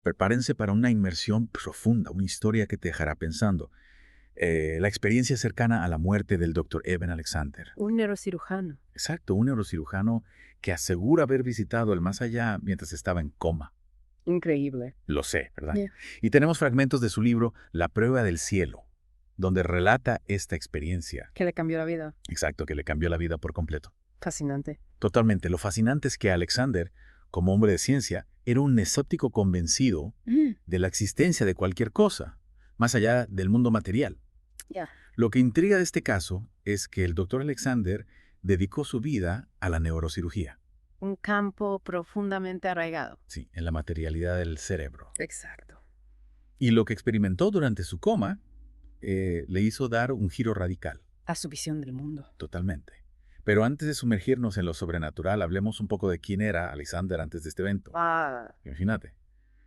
Prepárense para una inmersión profunda, una historia que te dejará pensando. La experiencia cercana a la muerte del Dr. Eben Alexander. Un neurocirujano. Exacto, un neurocirujano que asegura haber visitado el más allá mientras estaba en coma. Increíble. Lo sé, ¿verdad? Yeah. Y tenemos fragmentos de su libro La prueba del cielo, donde relata esta experiencia. Que le cambió la vida. Exacto, que le cambió la vida por completo. Fascinante. Totalmente. Lo fascinante es que Alexander, como hombre de ciencia, era un escéptico convencido de la existencia de cualquier cosa, más allá del mundo material. Ya. Lo que intriga de este caso es que el doctor Alexander dedicó su vida a la neurocirugía. Un campo profundamente arraigado. Sí, en la materialidad del cerebro. Exacto. Y lo que experimentó durante su coma le hizo dar un giro radical. A su visión del mundo. Totalmente. Pero antes de sumergirnos en lo sobrenatural, hablemos un poco de quién era Alexander antes de este evento. Imagínate.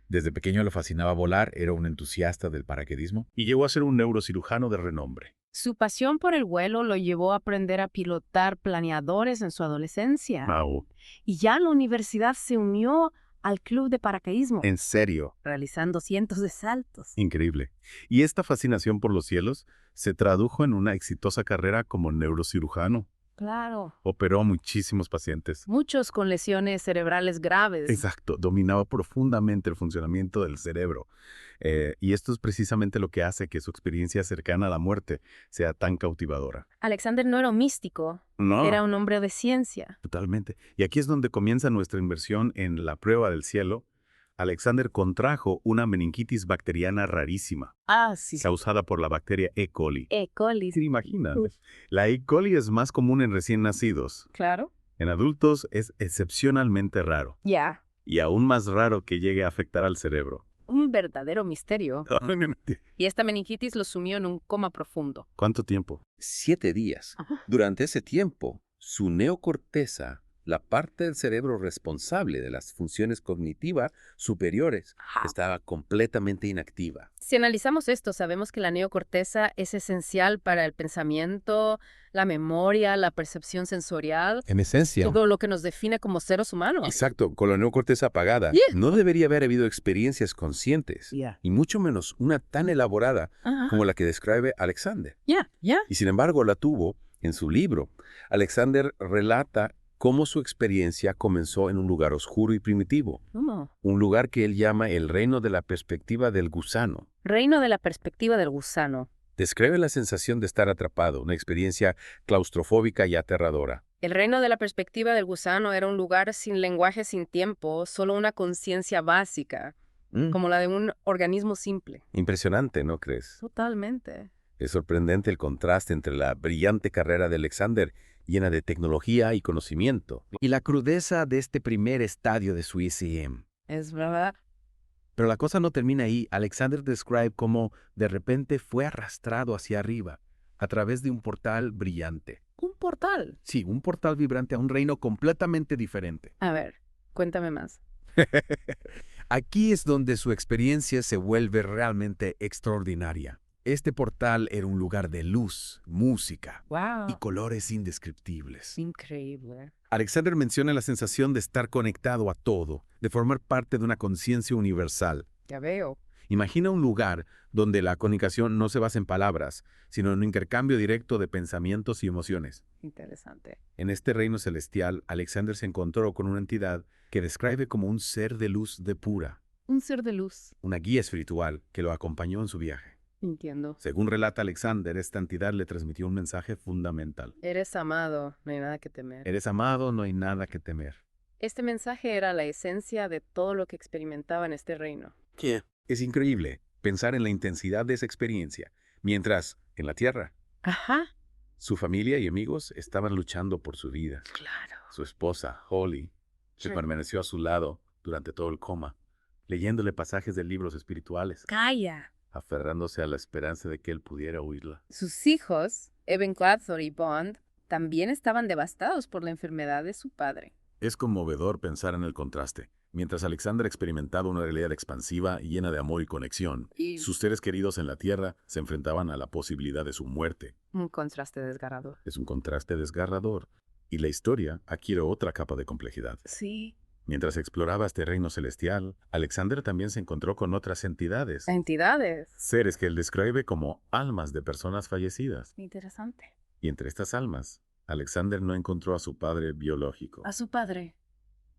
Desde pequeño le fascinaba volar, era un entusiasta del paracaidismo y llegó a ser un neurocirujano de renombre. Su pasión por el vuelo lo llevó a aprender a pilotar planeadores en su adolescencia. Mau. Y ya en la universidad se unió al club de paracaidismo, ¿En serio? realizando cientos de saltos. Increíble. Y esta fascinación por los cielos se tradujo en una exitosa carrera como neurocirujano. Claro. Operó a muchísimos pacientes. Muchos con lesiones cerebrales graves. Exacto, dominaba profundamente el funcionamiento del cerebro. Y esto es precisamente lo que hace que su experiencia cercana a la muerte sea tan cautivadora. Alexander no era un místico, No. era un hombre de ciencia. Totalmente. Y aquí es donde comienza nuestra inversión en la prueba del cielo. Alexander contrajo una meningitis bacteriana rarísima, Sí. causada por la bacteria E. coli. E. coli. ¿Se imaginan? La E. coli es más común en recién nacidos. Claro. En adultos es excepcionalmente raro. Ya. Y aún más raro que llegue a afectar al cerebro. Un verdadero misterio. Y esta meningitis lo sumió en un coma profundo. ¿Cuánto tiempo? 7 días. Durante ese tiempo, su neocorteza, la parte del cerebro responsable de las funciones cognitivas superiores, estaba completamente inactiva. Si analizamos esto, sabemos que la neocorteza es esencial para el pensamiento, la memoria, la percepción sensorial, En esencia. todo lo que nos define como seres humanos. Exacto, con la neocorteza apagada, Yeah. no debería haber habido experiencias conscientes, Yeah. y mucho menos una tan elaborada como la que describe Alexander. Ya. Y sin embargo la tuvo en su libro. Alexander relata cómo su experiencia comenzó en un lugar oscuro y primitivo, un lugar que él llama el reino de la perspectiva del gusano. Reino de la perspectiva del gusano. Describe la sensación de estar atrapado, una experiencia claustrofóbica y aterradora. El reino de la perspectiva del gusano era un lugar sin lenguaje, sin tiempo, solo una conciencia básica, como la de un organismo simple. Impresionante, ¿no crees? Totalmente. Es sorprendente el contraste entre la brillante carrera de Alexander, llena de tecnología y conocimiento, y la crudeza de este primer estadio de su ECM. Es verdad. Pero la cosa no termina ahí. Alexander describe cómo de repente fue arrastrado hacia arriba, a través de un portal brillante. ¿Un portal? Sí, un portal vibrante a un reino completamente diferente. A ver, cuéntame más. Aquí es donde su experiencia se vuelve realmente extraordinaria. Este portal era un lugar de luz, música Wow. y colores indescriptibles. Increíble. Alexander menciona la sensación de estar conectado a todo, de formar parte de una conciencia universal. Ya veo. Imagina un lugar donde la comunicación no se basa en palabras, sino en un intercambio directo de pensamientos y emociones. Interesante. En este reino celestial, Alexander se encontró con una entidad que describe como un ser de luz de pura, Un ser de luz. una guía espiritual que lo acompañó en su viaje. Entiendo. Según relata Alexander, esta entidad le transmitió un mensaje fundamental. Eres amado, no hay nada que temer. Eres amado, no hay nada que temer. Este mensaje era la esencia de todo lo que experimentaba en este reino. ¿Qué? Es increíble pensar en la intensidad de esa experiencia, mientras, en la Tierra, Ajá. su familia y amigos estaban luchando por su vida. Claro. Su esposa, Holly, se permaneció a su lado durante todo el coma, leyéndole pasajes de libros espirituales, Calla. aferrándose a la esperanza de que él pudiera oírla. Sus hijos, Evan Clathor y Bond, también estaban devastados por la enfermedad de su padre. Es conmovedor pensar en el contraste. Mientras Alexander experimentaba una realidad expansiva y llena de amor y conexión, Y- sus seres queridos en la Tierra se enfrentaban a la posibilidad de su muerte. Un contraste desgarrador. Es un contraste desgarrador. Y la historia adquiere otra capa de complejidad. Sí. Mientras exploraba este reino celestial, Alexander también se encontró con otras entidades. ¿Entidades? Seres que él describe como almas de personas fallecidas. Interesante. Y entre estas almas, Alexander no encontró a su padre biológico. ¿A su padre?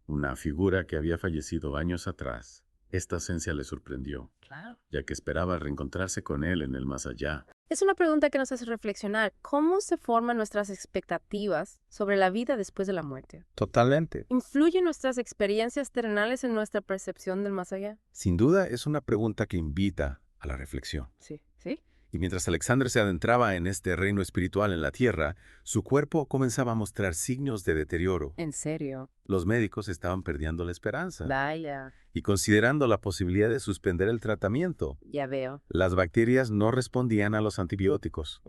Una figura que había fallecido años atrás. Esta ausencia le sorprendió, Claro. ya que esperaba reencontrarse con él en el más allá. Es una pregunta que nos hace reflexionar. ¿Cómo se forman nuestras expectativas sobre la vida después de la muerte? Totalmente. ¿Influyen nuestras experiencias terrenales en nuestra percepción del más allá? Sin duda es una pregunta que invita a la reflexión. Sí. ¿Sí? Y mientras Alexander se adentraba en este reino espiritual en la tierra, su cuerpo comenzaba a mostrar signos de deterioro. ¿En serio? Los médicos estaban perdiendo la esperanza Vaya, y considerando la posibilidad de suspender el tratamiento. ya veo. Las bacterias no respondían a los antibióticos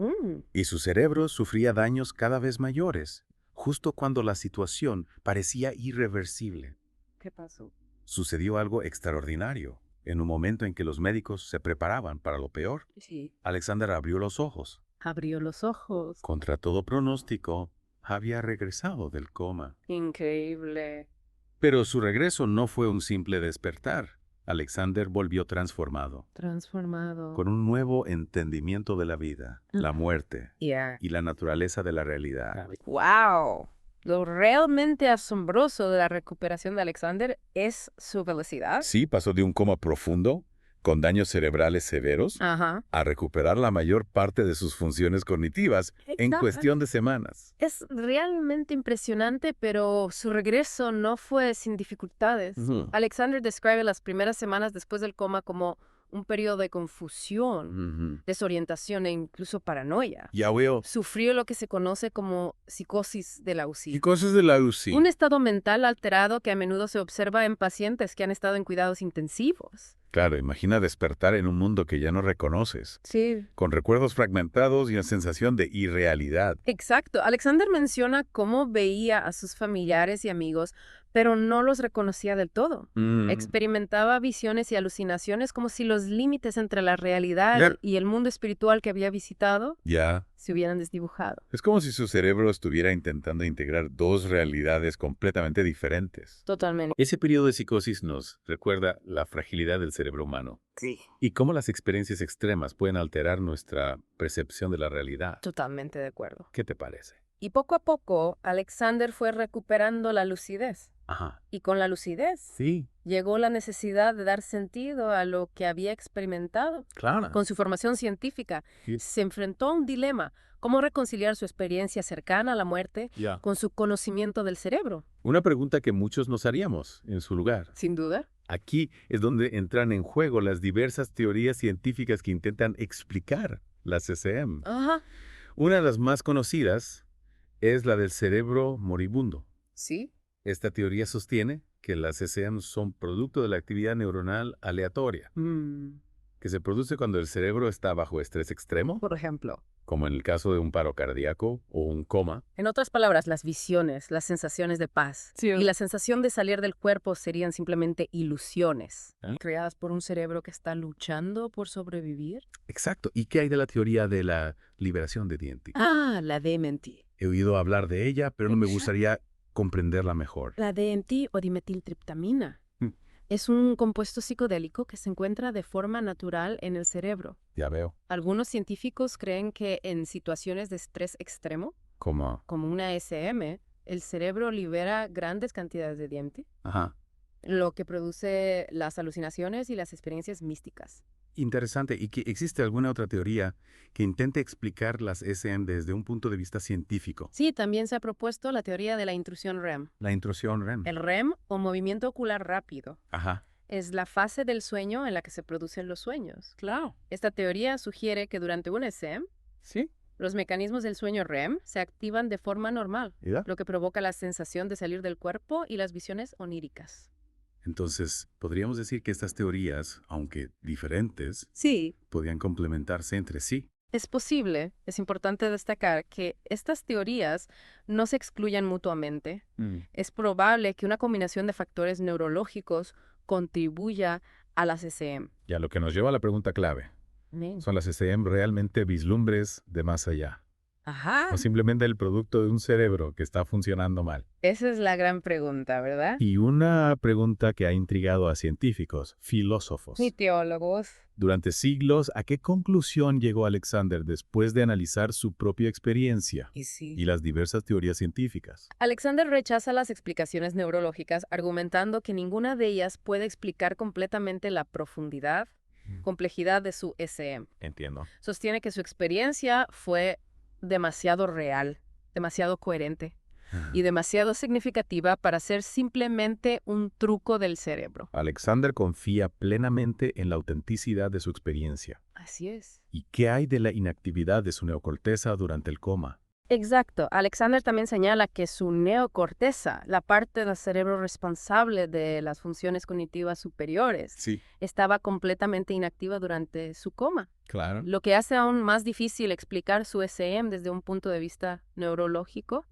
y su cerebro sufría daños cada vez mayores, justo cuando la situación parecía irreversible. ¿Qué pasó? Sucedió algo extraordinario. En un momento en que los médicos se preparaban para lo peor, Sí. Alexander abrió los ojos. Abrió los ojos. Contra todo pronóstico, había regresado del coma. Increíble. Pero su regreso no fue un simple despertar. Alexander volvió transformado, Transformado. con un nuevo entendimiento de la vida, la muerte Ya. y la naturaleza de la realidad. ¡Wow! Lo realmente asombroso de la recuperación de Alexander es su velocidad. Sí, pasó de un coma profundo, con daños cerebrales severos, Ajá. a recuperar la mayor parte de sus funciones cognitivas en Exacto. cuestión de semanas. Es realmente impresionante, pero su regreso no fue sin dificultades. Alexander describe las primeras semanas después del coma como un periodo de confusión, desorientación e incluso paranoia. Ya veo. Sufrió lo que se conoce como psicosis de la UCI. Cosas de la UCI. Un estado mental alterado que a menudo se observa en pacientes que han estado en cuidados intensivos. Claro, imagina despertar en un mundo que ya no reconoces, Sí. con recuerdos fragmentados y una sensación de irrealidad. Exacto. Alexander menciona cómo veía a sus familiares y amigos, pero no los reconocía del todo. Experimentaba visiones y alucinaciones como si los límites entre la realidad Ya. y el mundo espiritual que había visitado Ya. se hubieran desdibujado. Es como si su cerebro estuviera intentando integrar dos realidades completamente diferentes. Totalmente. Ese periodo de psicosis nos recuerda la fragilidad del cerebro humano Sí. y cómo las experiencias extremas pueden alterar nuestra percepción de la realidad. Totalmente de acuerdo. ¿Qué te parece? Y poco a poco, Alexander fue recuperando la lucidez. Ajá. Y con la lucidez Sí, llegó la necesidad de dar sentido a lo que había experimentado. claro. Con su formación científica, Sí. se enfrentó a un dilema: cómo reconciliar su experiencia cercana a la muerte Ya. con su conocimiento del cerebro. Una pregunta que muchos nos haríamos en su lugar. Sin duda. Aquí es donde entran en juego las diversas teorías científicas que intentan explicar las CCM. Ajá. Una de las más conocidas es la del cerebro moribundo. Sí. Esta teoría sostiene que las CCM son producto de la actividad neuronal aleatoria, que se produce cuando el cerebro está bajo estrés extremo, Por ejemplo. como en el caso de un paro cardíaco o un coma. En otras palabras, las visiones, las sensaciones de paz y la sensación de salir del cuerpo serían simplemente ilusiones, ¿Ah? creadas por un cerebro que está luchando por sobrevivir. Exacto. ¿Y qué hay de la teoría de la liberación de DMT? Ah, la DMT. He oído hablar de ella, pero no me Exacto. gustaría comprenderla mejor. La DMT o dimetiltriptamina Mm. es un compuesto psicodélico que se encuentra de forma natural en el cerebro. Ya veo. Algunos científicos creen que en situaciones de estrés extremo, Como... como una SM, el cerebro libera grandes cantidades de DMT, Ajá. lo que produce las alucinaciones y las experiencias místicas. Interesante. ¿Y que existe alguna otra teoría que intente explicar las SM desde un punto de vista científico? Sí, también se ha propuesto la teoría de la intrusión REM. La intrusión REM. El REM, o movimiento ocular rápido, Ajá. es la fase del sueño en la que se producen los sueños. Claro. Esta teoría sugiere que durante un SM, Sí. los mecanismos del sueño REM se activan de forma normal, ¿Ya? lo que provoca la sensación de salir del cuerpo y las visiones oníricas. Entonces, podríamos decir que estas teorías, aunque diferentes, Sí. podían complementarse entre sí. Es posible, es importante destacar que estas teorías no se excluyan mutuamente. Es probable que una combinación de factores neurológicos contribuya a las SM. Ya, lo que nos lleva a la pregunta clave. ¿Son las SM realmente vislumbres de más allá? Ajá. ¿O simplemente el producto de un cerebro que está funcionando mal? Esa es la gran pregunta, ¿verdad? Y una pregunta que ha intrigado a científicos, filósofos. Y teólogos. Durante siglos, ¿a qué conclusión llegó Alexander después de analizar su propia experiencia y las diversas teorías científicas? Alexander rechaza las explicaciones neurológicas, argumentando que ninguna de ellas puede explicar completamente la profundidad, complejidad de su SM. Entiendo. Sostiene que su experiencia fue demasiado real, demasiado coherente y demasiado significativa para ser simplemente un truco del cerebro. Alexander confía plenamente en la autenticidad de su experiencia. Así es. ¿Y qué hay de la inactividad de su neocorteza durante el coma? Exacto. Alexander también señala que su neocorteza, la parte del cerebro responsable de las funciones cognitivas superiores, Sí, estaba completamente inactiva durante su coma, claro. lo que hace aún más difícil explicar su SM desde un punto de vista neurológico.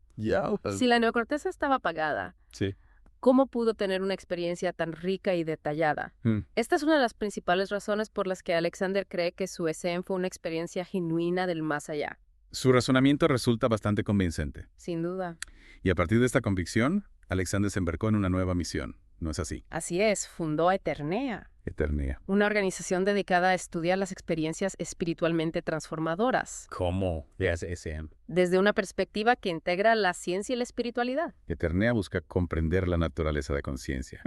Si la neocorteza estaba apagada, Sí. ¿cómo pudo tener una experiencia tan rica y detallada? Esta es una de las principales razones por las que Alexander cree que su SM fue una experiencia genuina del más allá. Su razonamiento resulta bastante convincente. Sin duda. Y a partir de esta convicción, Alexander se embarcó en una nueva misión. ¿No es así? Así es, fundó Eternea, Eternea. una organización dedicada a estudiar las experiencias espiritualmente transformadoras, ¿Cómo es SM? desde una perspectiva que integra la ciencia y la espiritualidad. Eternea busca comprender la naturaleza de conciencia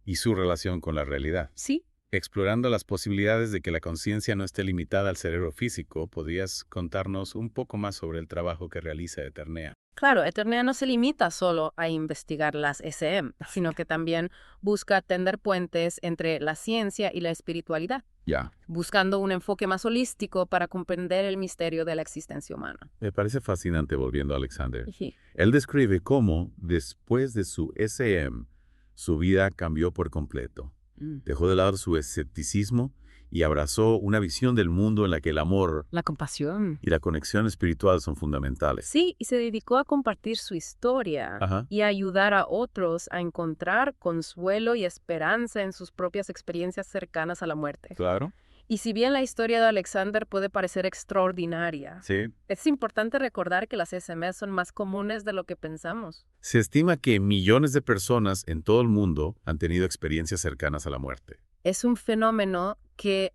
y su relación con la realidad. Sí, Explorando las posibilidades de que la conciencia no esté limitada al cerebro físico, ¿podrías contarnos un poco más sobre el trabajo que realiza Eternea? claro, Eternea no se limita solo a investigar las SM, sino que también busca tender puentes entre la ciencia y la espiritualidad, Ya. buscando un enfoque más holístico para comprender el misterio de la existencia humana. Me parece fascinante volviendo a Alexander. Sí. Él describe cómo, después de su SM, su vida cambió por completo. Dejó de lado su escepticismo y abrazó una visión del mundo en la que el amor La compasión. y la conexión espiritual son fundamentales. Sí, y se dedicó a compartir su historia Ajá. y a ayudar a otros a encontrar consuelo y esperanza en sus propias experiencias cercanas a la muerte. Claro. Y si bien la historia de Alexander puede parecer extraordinaria, Sí. es importante recordar que las SMS son más comunes de lo que pensamos. Se estima que millones de personas en todo el mundo han tenido experiencias cercanas a la muerte. Es un fenómeno que,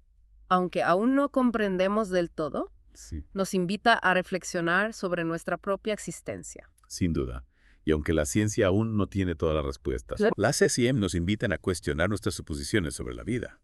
aunque aún no comprendemos del todo, Sí. nos invita a reflexionar sobre nuestra propia existencia. Sin duda. Y aunque la ciencia aún no tiene todas las respuestas, Claro. las CCM nos invitan a cuestionar nuestras suposiciones sobre la vida,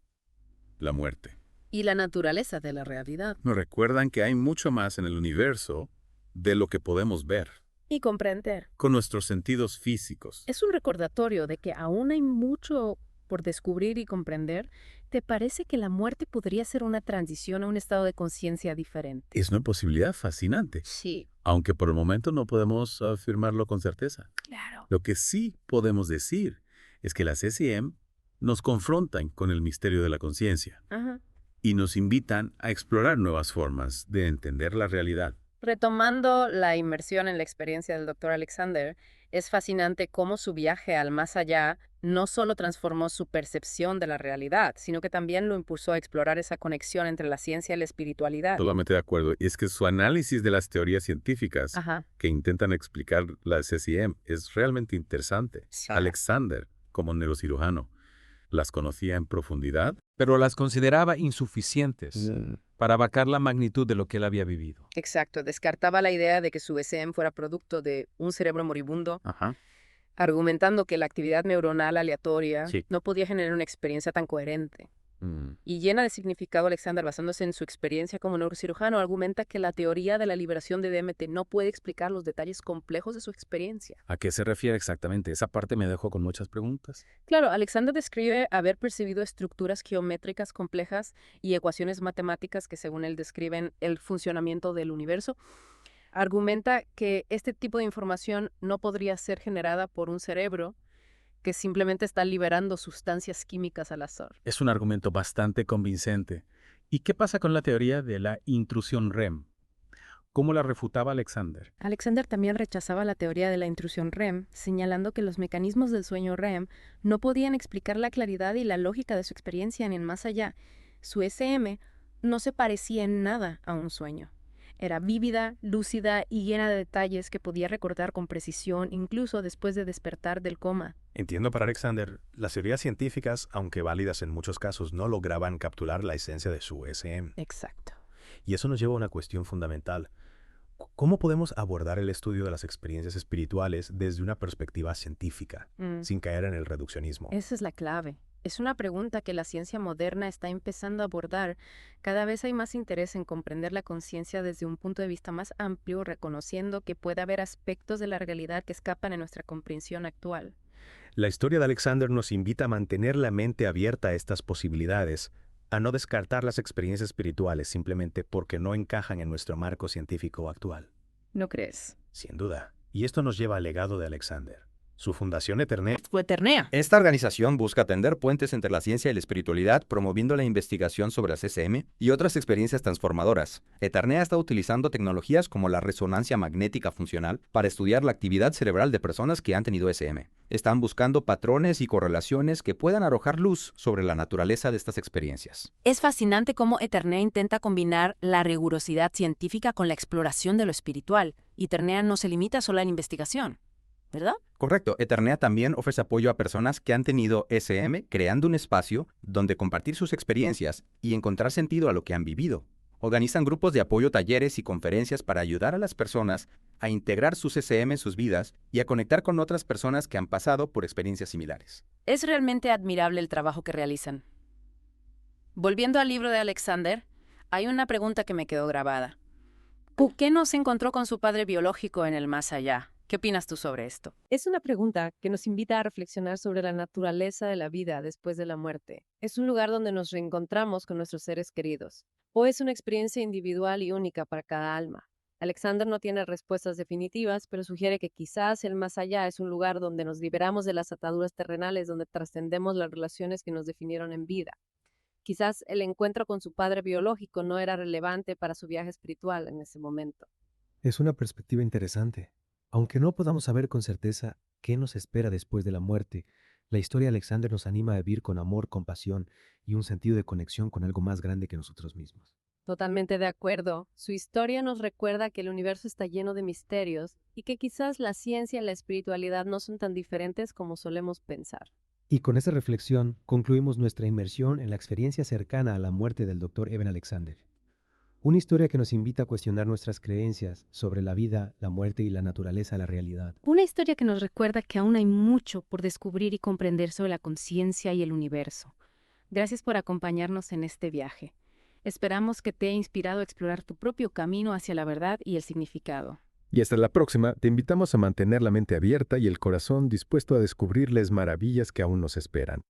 la muerte. Y la naturaleza de la realidad. Nos recuerdan que hay mucho más en el universo de lo que podemos ver Y comprender. con nuestros sentidos físicos. Es un recordatorio de que aún hay mucho por descubrir y comprender. ¿Te parece que la muerte podría ser una transición a un estado de conciencia diferente? Es una posibilidad fascinante, Sí, aunque por el momento no podemos afirmarlo con certeza. claro. Lo que sí podemos decir es que las CCM nos confrontan con el misterio de la conciencia Ajá. y nos invitan a explorar nuevas formas de entender la realidad. Retomando la inmersión en la experiencia del Dr. Alexander, es fascinante cómo su viaje al más allá no solo transformó su percepción de la realidad, sino que también lo impulsó a explorar esa conexión entre la ciencia y la espiritualidad. Totalmente de acuerdo. Y es que su análisis de las teorías científicas Ajá. que intentan explicar las CCM es realmente interesante. Sí. Alexander, como neurocirujano, las conocía en profundidad. Pero las consideraba insuficientes para abarcar la magnitud de lo que él había vivido. Exacto, descartaba la idea de que su SM fuera producto de un cerebro moribundo, Ajá. argumentando que la actividad neuronal aleatoria Sí. no podía generar una experiencia tan coherente. Y llena de significado, Alexander, basándose en su experiencia como neurocirujano, argumenta que la teoría de la liberación de DMT no puede explicar los detalles complejos de su experiencia. ¿A qué se refiere exactamente? Esa parte me dejó con muchas preguntas. Claro, Alexander describe haber percibido estructuras geométricas complejas y ecuaciones matemáticas que, según él, describen el funcionamiento del universo. Argumenta que este tipo de información no podría ser generada por un cerebro que simplemente está liberando sustancias químicas al azar. Es un argumento bastante convincente. ¿Y qué pasa con la teoría de la intrusión REM? ¿Cómo la refutaba Alexander? Alexander también rechazaba la teoría de la intrusión REM, señalando que los mecanismos del sueño REM no podían explicar la claridad y la lógica de su experiencia en el más allá. Su SM no se parecía en nada a un sueño. Era vívida, lúcida y llena de detalles que podía recordar con precisión incluso después de despertar del coma. Entiendo para Alexander, las teorías científicas, aunque válidas en muchos casos, no lograban capturar la esencia de su SM. Exacto. Y eso nos lleva a una cuestión fundamental. ¿Cómo podemos abordar el estudio de las experiencias espirituales desde una perspectiva científica, sin caer en el reduccionismo? Esa es la clave. Es una pregunta que la ciencia moderna está empezando a abordar. Cada vez hay más interés en comprender la conciencia desde un punto de vista más amplio, reconociendo que puede haber aspectos de la realidad que escapan a nuestra comprensión actual. La historia de Alexander nos invita a mantener la mente abierta a estas posibilidades, a no descartar las experiencias espirituales simplemente porque no encajan en nuestro marco científico actual. ¿No crees? Sin duda. Y esto nos lleva al legado de Alexander. Su fundación Eternea. Esta organización busca tender puentes entre la ciencia y la espiritualidad, promoviendo la investigación sobre las SM y otras experiencias transformadoras. Eternea está utilizando tecnologías como la resonancia magnética funcional para estudiar la actividad cerebral de personas que han tenido SM. Están buscando patrones y correlaciones que puedan arrojar luz sobre la naturaleza de estas experiencias. Es fascinante cómo Eternea intenta combinar la rigurosidad científica con la exploración de lo espiritual. Eternea no se limita solo a la investigación, ¿verdad? Correcto. Eternea también ofrece apoyo a personas que han tenido SM, creando un espacio donde compartir sus experiencias y encontrar sentido a lo que han vivido. Organizan grupos de apoyo, talleres y conferencias para ayudar a las personas a integrar sus SM en sus vidas y a conectar con otras personas que han pasado por experiencias similares. Es realmente admirable el trabajo que realizan. Volviendo al libro de Alexander, hay una pregunta que me quedó grabada. ¿Por qué no se encontró con su padre biológico en el más allá? ¿Qué opinas tú sobre esto? Es una pregunta que nos invita a reflexionar sobre la naturaleza de la vida después de la muerte. ¿Es un lugar donde nos reencontramos con nuestros seres queridos? ¿O es una experiencia individual y única para cada alma? Alexander no tiene respuestas definitivas, pero sugiere que quizás el más allá es un lugar donde nos liberamos de las ataduras terrenales, donde trascendemos las relaciones que nos definieron en vida. Quizás el encuentro con su padre biológico no era relevante para su viaje espiritual en ese momento. Es una perspectiva interesante. Aunque no podamos saber con certeza qué nos espera después de la muerte, la historia de Alexander nos anima a vivir con amor, compasión y un sentido de conexión con algo más grande que nosotros mismos. Totalmente de acuerdo. Su historia nos recuerda que el universo está lleno de misterios y que quizás la ciencia y la espiritualidad no son tan diferentes como solemos pensar. Y con esa reflexión concluimos nuestra inmersión en la experiencia cercana a la muerte del Dr. Eben Alexander. Una historia que nos invita a cuestionar nuestras creencias sobre la vida, la muerte y la naturaleza de la realidad. Una historia que nos recuerda que aún hay mucho por descubrir y comprender sobre la conciencia y el universo. Gracias por acompañarnos en este viaje. Esperamos que te haya inspirado a explorar tu propio camino hacia la verdad y el significado. Y hasta la próxima, te invitamos a mantener la mente abierta y el corazón dispuesto a descubrir las maravillas que aún nos esperan.